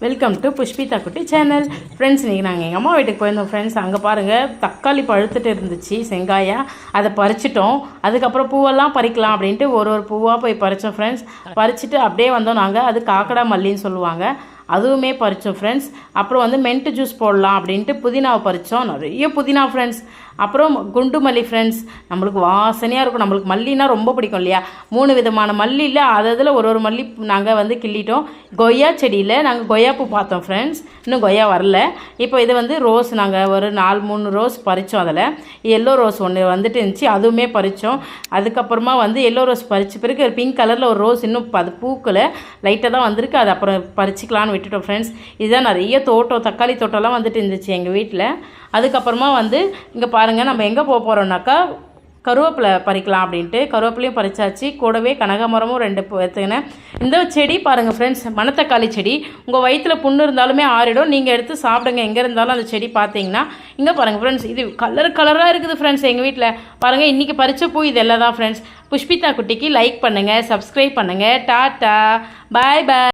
Welcome to புஷ்பிதா குட்டி channel. Friends, இன்றைக்கி நாங்கள் எங்கள் அம்மா வீட்டுக்கு போயிருந்தோம். ஃப்ரெண்ட்ஸ், அங்கே பாருங்கள் தக்காளி பழுத்துட்டு இருந்துச்சு, செங்காயாக. அதை பறிச்சிட்டோம். அதுக்கப்புறம் பூவெல்லாம் பறிக்கலாம் அப்படின்ட்டு ஒரு பூவாக போய் பறித்தோம். ஃப்ரெண்ட்ஸ், பறிச்சுட்டு அப்படியே வந்தோம் நாங்கள். அது காக்கடா மல்லின்னு சொல்லுவாங்க, அதுவுமே பறித்தோம். ஃப்ரெண்ட்ஸ், அப்புறம் மென்ட்டு ஜூஸ் போடலாம் அப்படின்ட்டு புதினாவை பறித்தோம். நிறைய புதினா ஃப்ரெண்ட்ஸ். அப்புறம் குண்டு மல்லி ஃப்ரெண்ட்ஸ், நம்மளுக்கு வாசனையாக இருக்கும். நம்மளுக்கு மல்லினா ரொம்ப பிடிக்கும் இல்லையா? 3 விதமான மல்லி இல்லை, அதில் ஒரு மல்லி நாங்கள் கிள்ளிட்டோம். கொய்யா செடியில் நாங்கள் கொய்யா பூ பார்த்தோம் ஃப்ரெண்ட்ஸ். இன்னும் கொய்யா வரல. இப்போ இது ரோஸ் நாங்கள் ஒரு 4-3 ரோஸ் பறித்தோம். அதில் எல்லோ ரோஸ் ஒன்று இருந்துச்சு, அதுவுமே பறித்தோம். அதுக்கப்புறமா எல்லோ ரோஸ் பறித்த பிறகு பிங்க் கலரில் ஒரு ரோஸ் இன்னும் அது பூக்களை லைட்டாக தான் வந்திருக்கு. அது அப்புறம் பறிச்சிக்கலான்னு விட்டுட்டோம் ஃப்ரெண்ட்ஸ். இதுதான் நிறைய தோட்டம், தக்காளி தோட்டம்லாம் இருந்துச்சு எங்கள் வீட்டில். அதுக்கப்புறமா இங்கே பாருங்கள், நம்ம எங்கே போக போகிறோம்னாக்கா கருவேப்பிலை பறிக்கலாம் அப்படின்ட்டு கருவேப்பிலையும் பறிச்சாச்சு. கூடவே கனகாமரமும் 2 எடுத்துக்கினேன். இந்த செடி பாருங்கள் ஃப்ரெண்ட்ஸ், மணத்தக்காளி செடி. உங்கள் வயிற்றில் புண்ணு இருந்தாலுமே ஆறிடும். நீங்கள் எடுத்து சாப்பிடுங்க. எங்கே இருந்தாலும் அந்த செடி பார்த்தீங்கன்னா. இங்கே பாருங்கள் ஃப்ரெண்ட்ஸ், இது கலராக இருக்குது ஃப்ரெண்ட்ஸ். எங்கள் வீட்டில் பாருங்கள், இன்றைக்கி பறித்த பூ இதெல்லாம் தான் ஃப்ரெண்ட்ஸ். புஷ்பிதா குட்டிக்கு லைக் பண்ணுங்கள், சப்ஸ்கிரைப் பண்ணுங்கள். டாட்டா, பாய் பாய்.